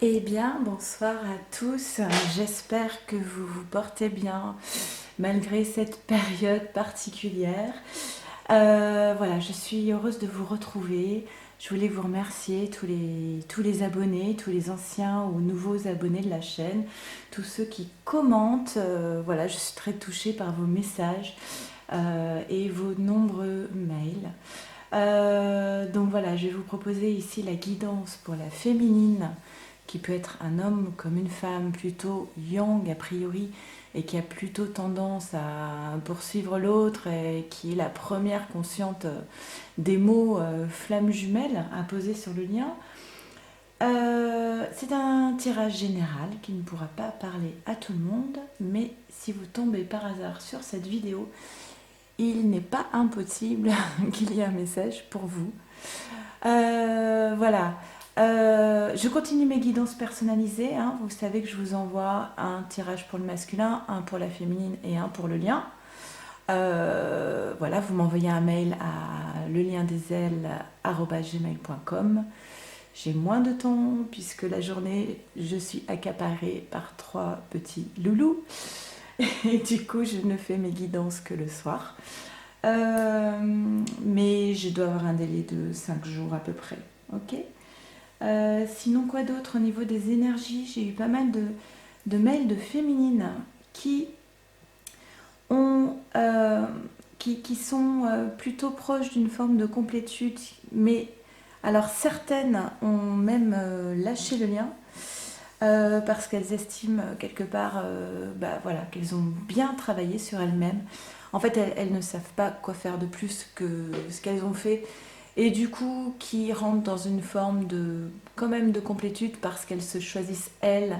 Eh bien, bonsoir à tous. J'espère que vous vous portez bien malgré cette période particulière. Voilà, je suis heureuse de vous retrouver. Je voulais vous remercier tous les abonnés, tous les anciens ou nouveaux abonnés de la chaîne, tous ceux qui commentent. Voilà, je suis très touchée par vos messages et vos nombreux mails. Donc voilà, je vais vous proposer ici la guidance pour la féminine, qui peut être un homme comme une femme, plutôt yang a priori, et qui a plutôt tendance à poursuivre l'autre, et qui est la première consciente des mots flamme jumelle à poser sur le lien. C'est un tirage général qui ne pourra pas parler à tout le monde, mais si vous tombez par hasard sur cette vidéo, il n'est pas impossible qu'il y ait un message pour vous. Voilà. Je continue mes guidances personnalisées, hein. Vous savez que je vous envoie un tirage pour le masculin, un pour la féminine et un pour le lien. Voilà, vous m'envoyez un mail à leliendesailes@gmail.com. J'ai moins de temps puisque la journée, je suis accaparée par 3 petits loulous. Et du coup, je ne fais mes guidances que le soir. Mais je dois avoir un délai de 5 jours à peu près. Ok. Sinon, quoi d'autre au niveau des énergies? J'ai eu pas mal de mails de féminines qui ont, qui sont plutôt proches d'une forme de complétude, mais alors certaines ont même lâché le lien parce qu'elles estiment quelque part voilà, qu'elles ont bien travaillé sur elles-mêmes. En fait, elles ne savent pas quoi faire de plus que ce qu'elles ont fait. Et du coup, qui rentrent dans une forme de, quand même de complétude parce qu'elles se choisissent elles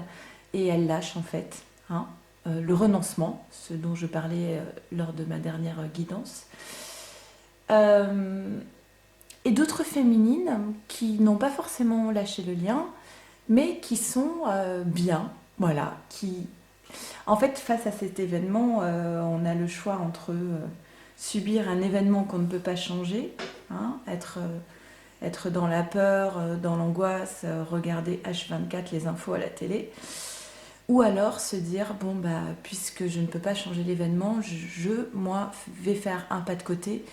et elles lâchent en fait, hein, le renoncement, ce dont je parlais lors de ma dernière guidance. Euh, et d'autres féminines qui n'ont pas forcément lâché le lien, mais qui sont bien, voilà, qui... En fait, face à cet événement, on a le choix entre subir un événement qu'on ne peut pas changer, hein, être dans la peur, dans l'angoisse, regarder H24 les infos à la télé, ou alors se dire, bon, bah, puisque je ne peux pas changer l'événement, moi, vais faire un pas de côté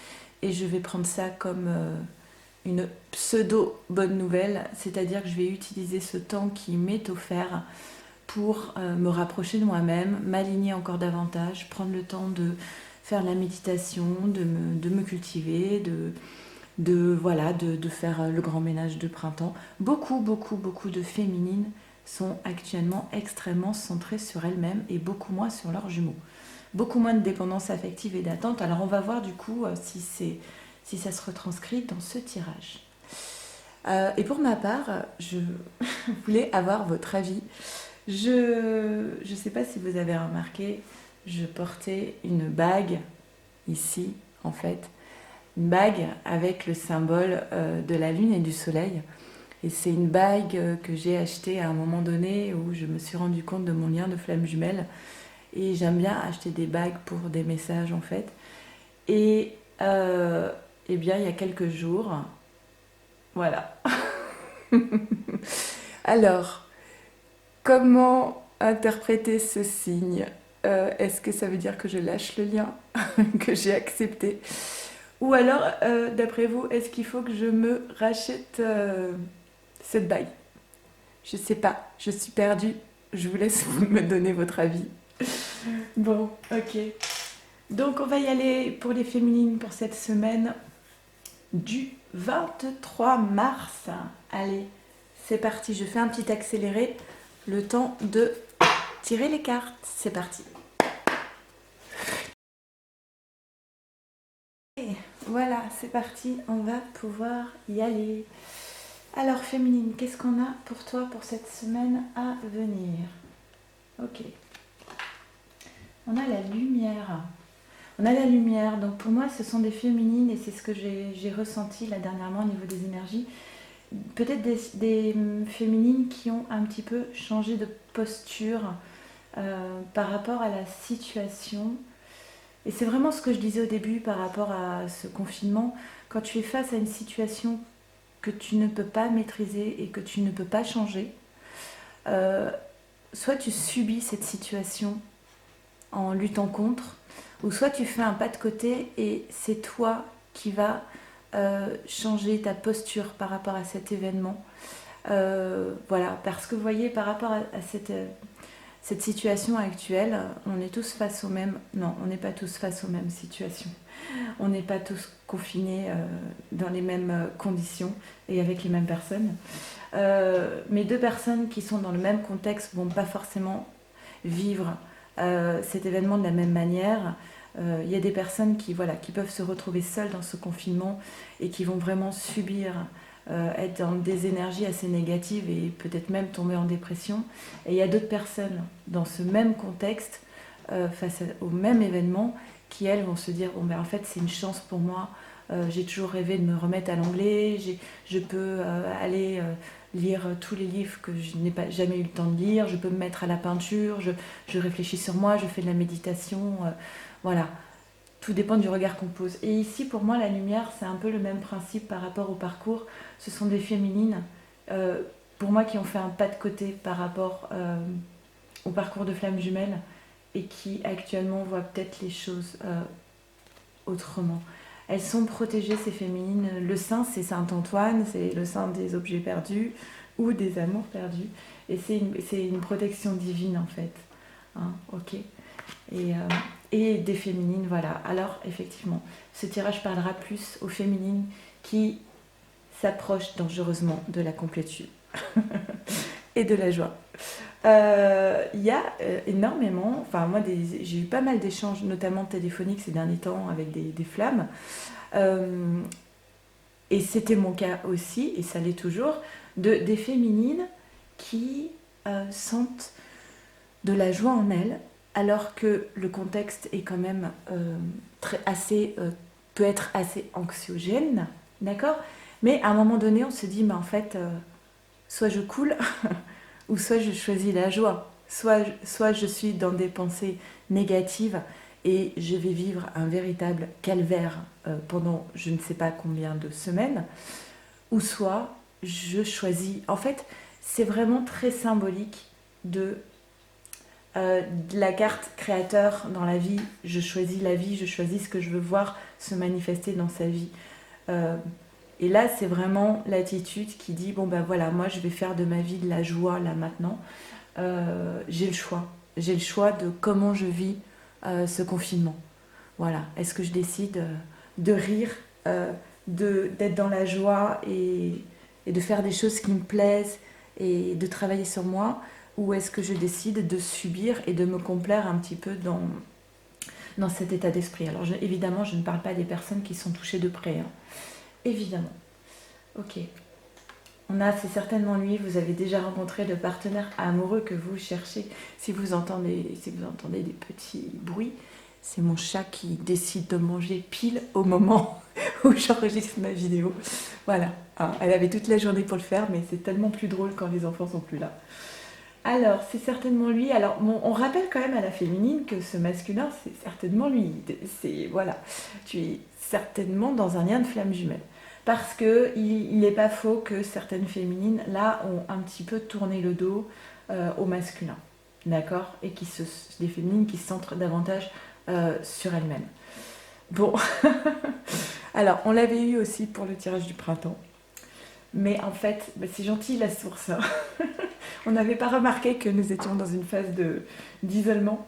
et je vais prendre ça comme une pseudo bonne nouvelle, c'est-à-dire que je vais utiliser ce temps qui m'est offert pour me rapprocher de moi-même, m'aligner encore davantage, prendre le temps de faire la méditation, de me cultiver, voilà, de faire le grand ménage de printemps. Beaucoup, beaucoup, beaucoup de féminines sont actuellement extrêmement centrées sur elles-mêmes et beaucoup moins sur leurs jumeaux. Beaucoup moins de dépendance affective et d'attente. Alors on va voir du coup si ça se retranscrit dans ce tirage. Et pour ma part, je voulais avoir votre avis. Je ne sais pas si vous avez remarqué, je portais une bague ici, en fait. Une bague avec le symbole de la lune et du soleil. Et c'est une bague que j'ai achetée à un moment donné où je me suis rendu compte de mon lien de flamme jumelle. Et j'aime bien acheter des bagues pour des messages, en fait. Et eh bien, il y a quelques jours, voilà. Alors, comment interpréter ce signe? Est-ce que ça veut dire que je lâche le lien, que j'ai accepté? Ou alors, d'après vous, est-ce qu'il faut que je me rachète cette bague? Je sais pas, je suis perdue. Je vous laisse me donner votre avis. Bon, ok. Donc on va y aller pour les féminines pour cette semaine du 23 mars. Allez, c'est parti, je fais un petit accéléré, le temps de tirer les cartes. C'est parti. Et voilà, c'est parti, on va pouvoir y aller. Alors féminine, qu'est-ce qu'on a pour toi pour cette semaine à venir? Ok, on a la lumière. On a la lumière, donc pour moi ce sont des féminines et c'est ce que j'ai ressenti là dernièrement au niveau des énergies. Peut-être des féminines qui ont un petit peu changé de posture par rapport à la situation. Et c'est vraiment ce que je disais au début par rapport à ce confinement. Quand tu es face à une situation que tu ne peux pas maîtriser et que tu ne peux pas changer, euh, soit tu subis cette situation en luttant contre, ou soit tu fais un pas de côté et c'est toi qui vas changer ta posture par rapport à cet événement. Voilà, parce que vous voyez, par rapport à cette situation actuelle, on est tous face aux mêmes... Non, on n'est pas tous face aux mêmes situations. On n'est pas tous confinés dans les mêmes conditions et avec les mêmes personnes. Mais deux personnes qui sont dans le même contexte vont pas forcément vivre cet événement de la même manière. Il y a des personnes qui peuvent se retrouver seules dans ce confinement et qui vont vraiment subir, être dans des énergies assez négatives et peut-être même tomber en dépression. Et il y a d'autres personnes dans ce même contexte, face au même événement, qui elles vont se dire bon ben en fait c'est une chance pour moi. J'ai toujours rêvé de me remettre à l'anglais. Je peux aller lire tous les livres que je n'ai jamais eu le temps de lire. Je peux me mettre à la peinture. Je réfléchis sur moi. Je fais de la méditation. Voilà. Tout dépend du regard qu'on pose. Et ici, pour moi, la lumière, c'est un peu le même principe par rapport au parcours. Ce sont des féminines, pour moi, qui ont fait un pas de côté par rapport au parcours de flammes jumelles et qui actuellement voient peut-être les choses autrement. Elles sont protégées, ces féminines. Le saint, c'est Saint-Antoine, c'est le saint des objets perdus ou des amours perdus. Et c'est une protection divine, en fait. Hein, ok. Et des féminines, voilà. Alors, effectivement, ce tirage parlera plus aux féminines qui s'approchent dangereusement de la complétude et de la joie. Il y a énormément, enfin moi j'ai eu pas mal d'échanges, notamment téléphoniques ces derniers temps avec des flammes. Euh, et c'était mon cas aussi, et ça l'est toujours, des féminines qui sentent de la joie en elles, alors que le contexte est quand même peut être assez anxiogène, d'accord. Mais à un moment donné, on se dit, mais en fait, soit je coule, ou soit je choisis la joie. Soit je suis dans des pensées négatives et je vais vivre un véritable calvaire pendant je ne sais pas combien de semaines, ou soit je choisis... En fait, c'est vraiment très symbolique de la carte créateur dans la vie. Je choisis la vie, je choisis ce que je veux voir se manifester dans sa vie. Euh, et là, c'est vraiment l'attitude qui dit, bon ben voilà, moi je vais faire de ma vie de la joie là maintenant. J'ai le choix. J'ai le choix de comment je vis ce confinement. Voilà. Est-ce que je décide de rire, d'être dans la joie et de faire des choses qui me plaisent et de travailler sur moi, ou est-ce que je décide de subir et de me complaire un petit peu dans cet état d'esprit. Alors évidemment, je ne parle pas des personnes qui sont touchées de près. Hein. Évidemment. Ok. C'est certainement lui, vous avez déjà rencontré le partenaire amoureux que vous cherchez. Si vous entendez des petits bruits, c'est mon chat qui décide de manger pile au moment où j'enregistre ma vidéo. Voilà, hein, elle avait toute la journée pour le faire, mais c'est tellement plus drôle quand les enfants sont plus là. Alors, c'est certainement lui. Alors, bon, on rappelle quand même à la féminine que ce masculin, c'est certainement lui. Voilà, tu es certainement dans un lien de flamme jumelle. Parce qu'il n'est pas faux que certaines féminines, là, ont un petit peu tourné le dos au masculin. D'accord. Et des féminines qui se centrent davantage sur elles-mêmes. Bon. Alors, on l'avait eu aussi pour le tirage du printemps. Mais en fait, c'est gentil la source. Hein. On n'avait pas remarqué que nous étions dans une phase d'isolement.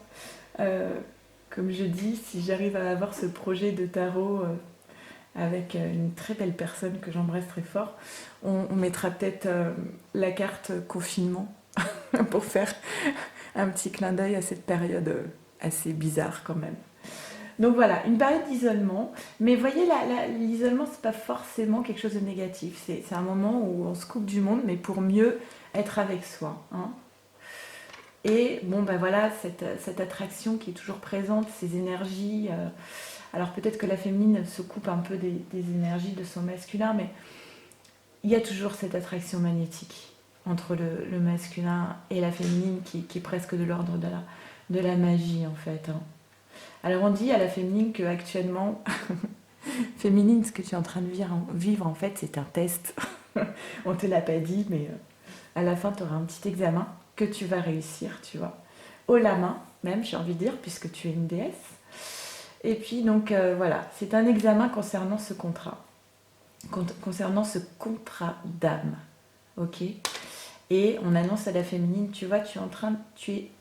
Comme je dis, si j'arrive à avoir ce projet de tarot avec une très belle personne que j'embrasse très fort, on mettra peut-être la carte confinement pour faire un petit clin d'œil à cette période assez bizarre quand même. Donc voilà, une période d'isolement. Mais voyez, l'isolement, c'est pas forcément quelque chose de négatif. C'est un moment où on se coupe du monde, mais pour mieux être avec soi. Hein. Et bon, ben voilà, cette attraction qui est toujours présente, ces énergies. Alors peut-être que la féminine se coupe un peu des énergies de son masculin, mais il y a toujours cette attraction magnétique entre le masculin et la féminine qui est presque de l'ordre de la magie en fait. Hein. Alors on dit à la féminine qu'actuellement, féminine, ce que tu es en train de vivre en fait, c'est un test. On ne te l'a pas dit, mais à la fin, tu auras un petit examen. que tu vas réussir, tu vois. Haut la main, même, j'ai envie de dire, puisque tu es une déesse. Et puis, donc, voilà, c'est un examen concernant ce contrat, concernant ce contrat d'âme, ok? Et on annonce à la féminine, tu vois, tu es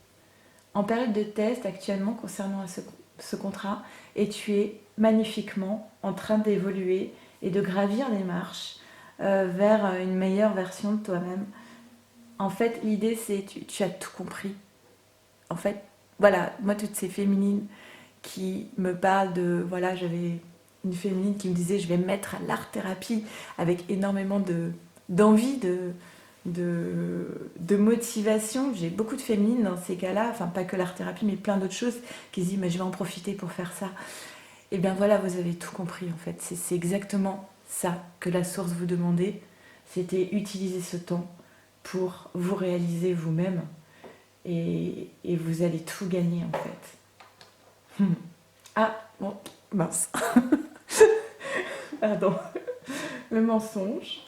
en période de test actuellement concernant ce contrat, et tu es magnifiquement en train d'évoluer et de gravir les marches vers une meilleure version de toi-même. En fait, l'idée, c'est tu as tout compris. En fait, voilà, moi, toutes ces féminines qui me parlent de... Voilà, j'avais une féminine qui me disait, je vais me mettre à l'art-thérapie avec énormément d'envie, de motivation. J'ai beaucoup de féminines dans ces cas-là, enfin pas que l'art-thérapie, mais plein d'autres choses, qui se disent, mais je vais en profiter pour faire ça. Et bien voilà, vous avez tout compris en fait. C'est exactement ça que la source vous demandait. C'était utiliser ce temps pour vous réaliser vous-même et vous allez tout gagner en fait. Ah, bon, mince. Pardon. Le mensonge.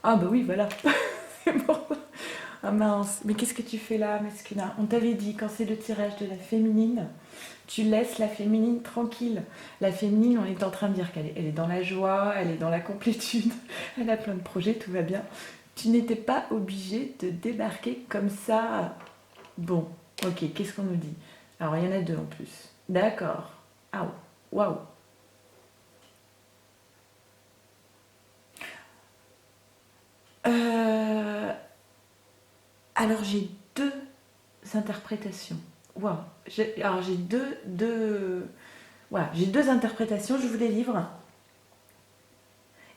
Ah bah oui, voilà. C'est bon. Ah mince. Mais qu'est-ce que tu fais là, masculin? On t'avait dit, quand c'est le tirage de la féminine, tu laisses la féminine tranquille. La féminine, on est en train de dire elle est dans la joie, elle est dans la complétude, elle a plein de projets, tout va bien. Tu n'étais pas obligé de débarquer comme ça. Bon, ok, qu'est-ce qu'on nous dit? Alors, il y en a deux en plus. D'accord. Ah, waouh. Euh, alors, j'ai deux interprétations. Waouh. Alors, j'ai voilà, j'ai deux interprétations, je vous les livre.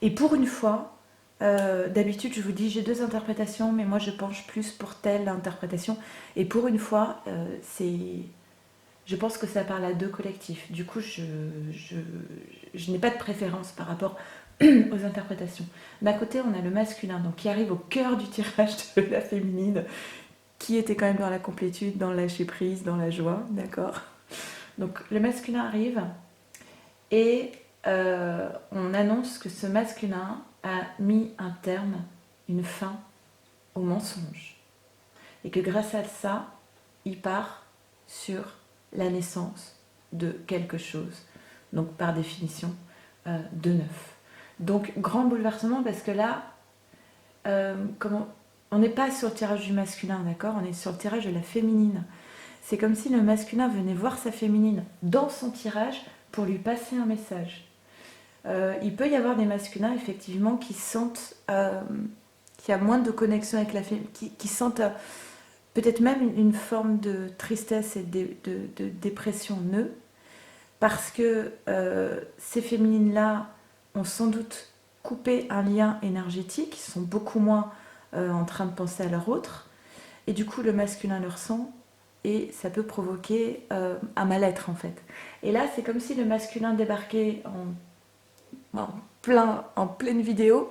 Et pour une fois, d'habitude, je vous dis, j'ai deux interprétations, mais moi, je penche plus pour telle interprétation. Et pour une fois, je pense que ça parle à deux collectifs. Du coup, je n'ai pas de préférence par rapport aux interprétations. D'un côté, on a le masculin, donc qui arrive au cœur du tirage de la féminine, qui était quand même dans la complétude, dans le lâcher prise, dans la joie, d'accord. Donc le masculin arrive et on annonce que ce masculin a mis un terme, une fin au mensonge. Et que grâce à ça, il part sur la naissance de quelque chose. Donc par définition, de neuf. Donc grand bouleversement parce que là, on n'est pas sur le tirage du masculin, d'accord? On est sur le tirage de la féminine. C'est comme si le masculin venait voir sa féminine dans son tirage pour lui passer un message. Il peut y avoir des masculins, effectivement, qui sentent qu'il y a moins de connexion avec la féminine, qui sentent peut-être même une forme de tristesse et de dépression en eux, parce que ces féminines-là ont sans doute coupé un lien énergétique, ils sont beaucoup moins en train de penser à leur autre, et du coup le masculin le ressent, et ça peut provoquer un mal-être en fait. Et là, c'est comme si le masculin débarquait en pleine vidéo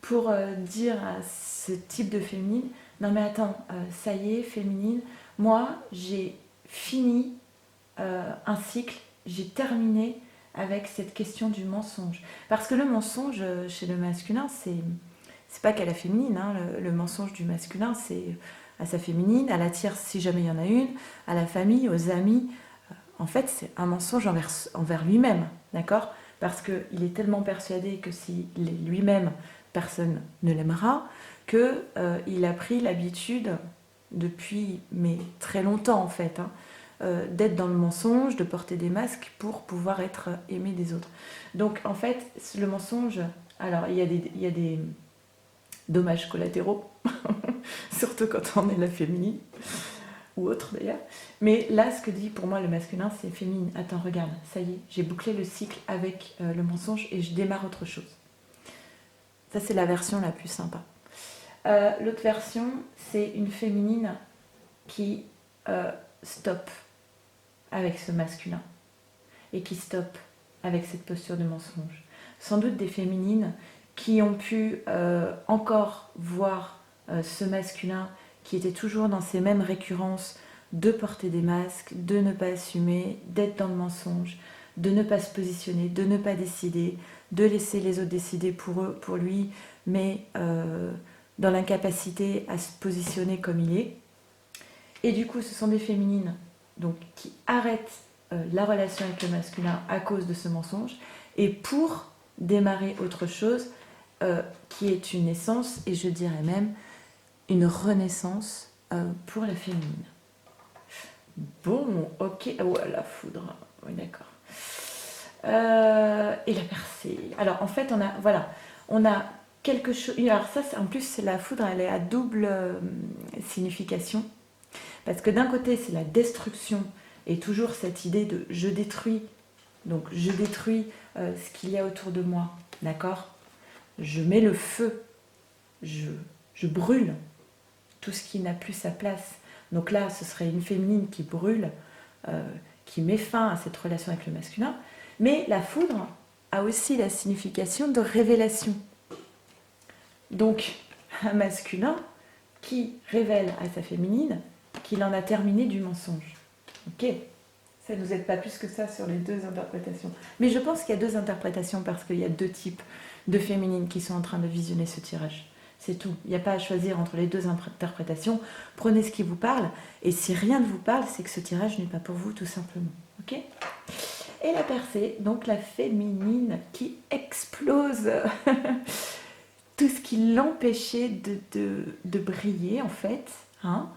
pour dire à ce type de féminine, non mais attends, ça y est, féminine, moi j'ai fini un cycle, j'ai terminé avec cette question du mensonge. Parce que le mensonge chez le masculin, c'est pas qu'à la féminine, hein, le mensonge du masculin, c'est à sa féminine, à la tierce si jamais il y en a une, à la famille, aux amis. En fait, c'est un mensonge envers lui-même, d'accord? Parce qu'il est tellement persuadé que s'il est lui-même, personne ne l'aimera, qu'il a pris l'habitude, depuis mais très longtemps en fait, hein, d'être dans le mensonge, de porter des masques pour pouvoir être aimé des autres. Donc en fait, le mensonge, alors il y a des dommages collatéraux, surtout quand on est la féminine, ou autre d'ailleurs. Mais là, ce que dit pour moi le masculin, c'est féminine. Attends, regarde, ça y est, j'ai bouclé le cycle avec le mensonge et je démarre autre chose. Ça, c'est la version la plus sympa. L'autre version, c'est une féminine qui stoppe avec ce masculin et qui stoppe avec cette posture de mensonge. Sans doute des féminines qui ont pu encore voir ce masculin qui était toujours dans ces mêmes récurrences de porter des masques, de ne pas assumer, d'être dans le mensonge, de ne pas se positionner, de ne pas décider, de laisser les autres décider pour eux, pour lui, mais dans l'incapacité à se positionner comme il est. Et du coup, ce sont des féminines donc, qui arrêtent la relation avec le masculin à cause de ce mensonge, et pour démarrer autre chose, qui est une naissance, et je dirais même une renaissance pour la féminine. Bon, ok. Oh, la foudre. Oui, d'accord. Et la percée. Alors, en fait, on a quelque chose. Alors, ça, en plus, la foudre, elle est à double signification. Parce que d'un côté, c'est la destruction, et toujours cette idée de je détruis. Donc, je détruis ce qu'il y a autour de moi. D'accord? Je mets le feu. Je brûle tout ce qui n'a plus sa place. Donc là, ce serait une féminine qui brûle, qui met fin à cette relation avec le masculin. Mais la foudre a aussi la signification de révélation. Donc, un masculin qui révèle à sa féminine qu'il en a terminé du mensonge. Ok, ça ne nous aide pas plus que ça sur les deux interprétations. Mais je pense qu'il y a deux interprétations parce qu'il y a deux types de féminines qui sont en train de visionner ce tirage. C'est tout. Il n'y a pas à choisir entre les deux interprétations. Prenez ce qui vous parle. Et si rien ne vous parle, c'est que ce tirage n'est pas pour vous, tout simplement. Ok ? Et la percée, donc la féminine qui explose tout ce qui l'empêchait de briller, en fait. Hein,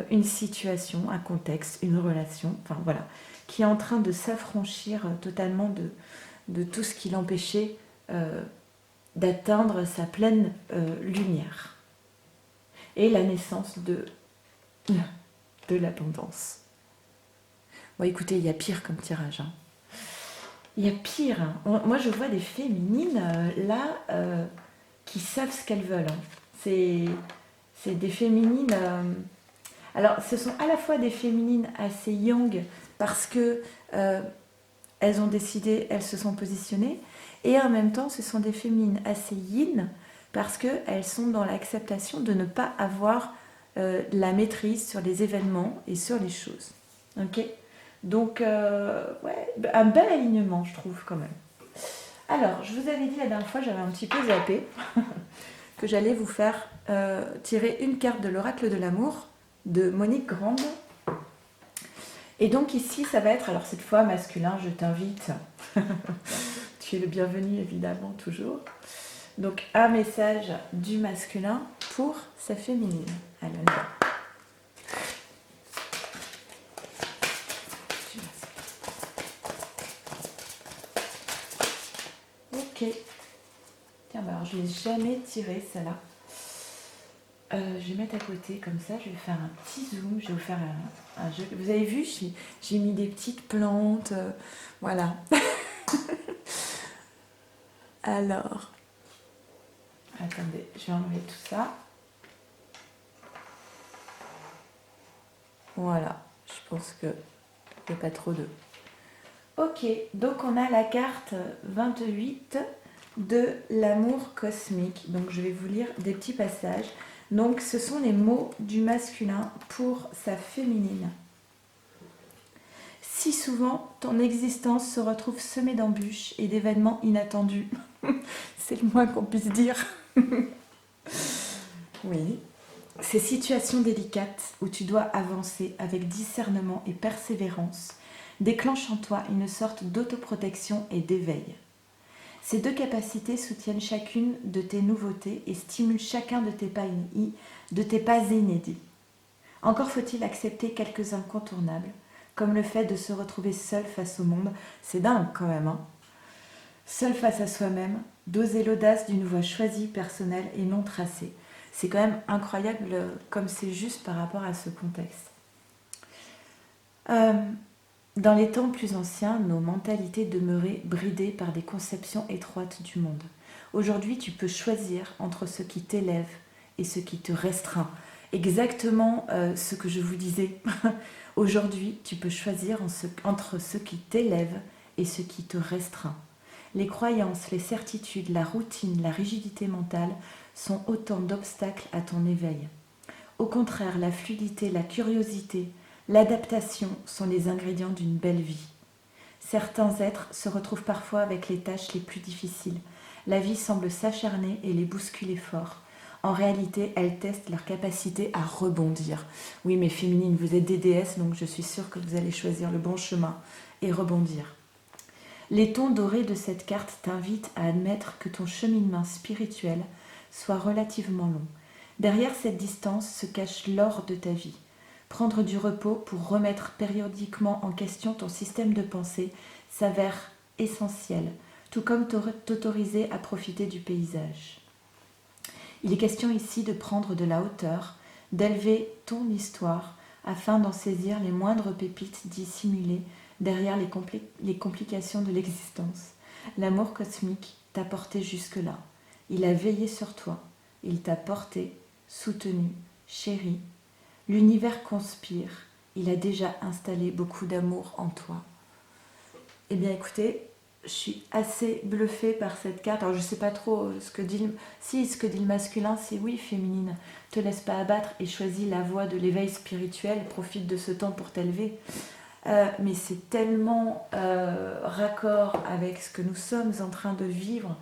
une situation, un contexte, une relation, enfin voilà, qui est en train de s'affranchir totalement de tout ce qui l'empêchait d'atteindre sa pleine lumière. Et la naissance de l'abondance. Bon, écoutez, il y a pire comme tirage. Hein. Il y a pire. Hein. Moi, je vois des féminines, là, qui savent ce qu'elles veulent. Hein. C'est des féminines... alors, ce sont à la fois des féminines assez yang, parce que elles ont décidé, elles se sont positionnées, et en même temps, ce sont des féminines assez yin, parce qu'elles sont dans l'acceptation de ne pas avoir la maîtrise sur les événements et sur les choses. Ok ? Donc, ouais, un bel alignement, je trouve, quand même. Alors, je vous avais dit la dernière fois, j'avais un petit peu zappé, que j'allais vous faire tirer une carte de l'oracle de l'amour de Monique Grande. Et donc ici, ça va être, alors cette fois masculin, je t'invite. Tu es le bienvenu, évidemment, toujours. Donc, un message du masculin pour sa féminine. Allez, on y va. Ok. Tiens, bah alors je ne l'ai jamais tiré, celle-là. Je vais mettre à côté, comme ça, je vais faire un petit zoom. Je vais vous faire un jeu. Vous avez vu, j'ai mis des petites plantes. Voilà. Alors, attendez, je vais enlever tout ça. Voilà, je pense qu'il n'y a pas trop de... Ok, donc on a la carte 28 de l'amour cosmique. Donc je vais vous lire des petits passages. Donc ce sont les mots du masculin pour sa féminine. Si souvent, ton existence se retrouve semée d'embûches et d'événements inattendus. C'est le moins qu'on puisse dire. Oui. Ces situations délicates où tu dois avancer avec discernement et persévérance déclenchent en toi une sorte d'autoprotection et d'éveil. Ces deux capacités soutiennent chacune de tes nouveautés et stimulent chacun de tes pas inédits. Encore faut-il accepter quelques incontournables, comme le fait de se retrouver seul face au monde. C'est dingue quand même, hein. Seul face à soi-même, d'oser l'audace d'une voie choisie, personnelle et non tracée. C'est quand même incroyable comme c'est juste par rapport à ce contexte. Dans les temps plus anciens, nos mentalités demeuraient bridées par des conceptions étroites du monde. Aujourd'hui, tu peux choisir entre ce qui t'élève et ce qui te restreint. Exactement ce que je vous disais. Aujourd'hui, tu peux choisir entre ce qui t'élève et ce qui te restreint. Les croyances, les certitudes, la routine, la rigidité mentale sont autant d'obstacles à ton éveil. Au contraire, la fluidité, la curiosité, l'adaptation sont les ingrédients d'une belle vie. Certains êtres se retrouvent parfois avec les tâches les plus difficiles. La vie semble s'acharner et les bousculer fort. En réalité, elles testent leur capacité à rebondir. Oui, mais féminine, vous êtes des déesses, donc je suis sûre que vous allez choisir le bon chemin et rebondir. Les tons dorés de cette carte t'invitent à admettre que ton cheminement spirituel soit relativement long. Derrière cette distance se cache l'or de ta vie. Prendre du repos pour remettre périodiquement en question ton système de pensée s'avère essentiel, tout comme t'autoriser à profiter du paysage. Il est question ici de prendre de la hauteur, d'élever ton histoire afin d'en saisir les moindres pépites dissimulées derrière les complications de l'existence. L'amour cosmique t'a porté jusque-là. Il a veillé sur toi. Il t'a porté, soutenu, chéri. L'univers conspire. Il a déjà installé beaucoup d'amour en toi. Eh bien écoutez, je suis assez bluffée par cette carte. Alors je sais pas trop ce que dit le masculin, c'est oui, féminine. Te laisse pas abattre et choisis la voie de l'éveil spirituel. Profite de ce temps pour t'élever. Mais c'est tellement raccord avec ce que nous sommes en train de vivre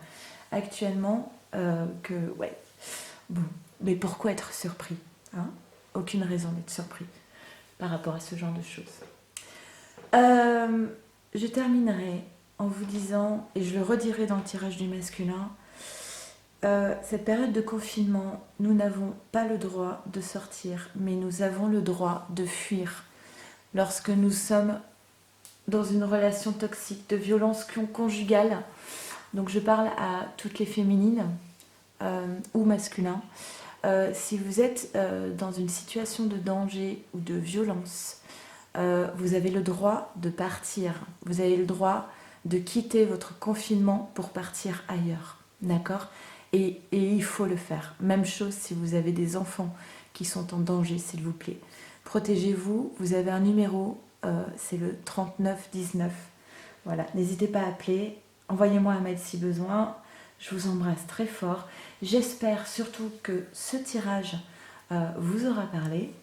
actuellement que ouais. Bon, mais pourquoi être surpris, hein? Aucune raison d'être surpris par rapport à ce genre de choses. Je terminerai en vous disant, et je le redirai dans le tirage du masculin, cette période de confinement, nous n'avons pas le droit de sortir, mais nous avons le droit de fuir. Lorsque nous sommes dans une relation toxique, de violence conjugale, donc je parle à toutes les féminines ou masculins, si vous êtes dans une situation de danger ou de violence, vous avez le droit de partir. Vous avez le droit de quitter votre confinement pour partir ailleurs. D'accord ? Et il faut le faire. Même chose si vous avez des enfants qui sont en danger, s'il vous plaît. Protégez-vous. Vous avez un numéro, c'est le 3919. Voilà, n'hésitez pas à appeler. Envoyez-moi un mail si besoin. Je vous embrasse très fort. J'espère surtout que ce tirage vous aura parlé.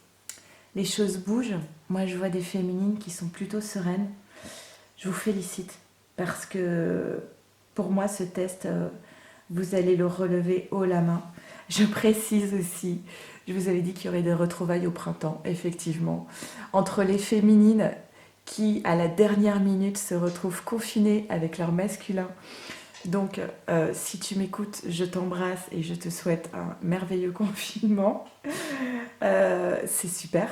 Les choses bougent. Moi, je vois des féminines qui sont plutôt sereines. Je vous félicite parce que pour moi, ce test, vous allez le relever haut la main. Je précise aussi, je vous avais dit qu'il y aurait des retrouvailles au printemps, effectivement, entre les féminines qui, à la dernière minute, se retrouvent confinées avec leur masculin. Donc, si tu m'écoutes, je t'embrasse et je te souhaite un merveilleux confinement. C'est super.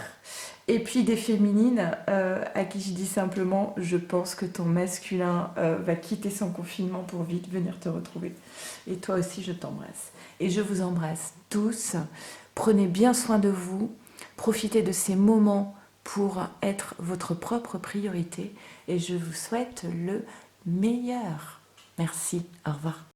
Et puis des féminines à qui je dis simplement, je pense que ton masculin va quitter son confinement pour vite venir te retrouver. Et toi aussi, je t'embrasse. Et je vous embrasse tous. Prenez bien soin de vous. Profitez de ces moments pour être votre propre priorité. Et je vous souhaite le meilleur. Merci. Au revoir.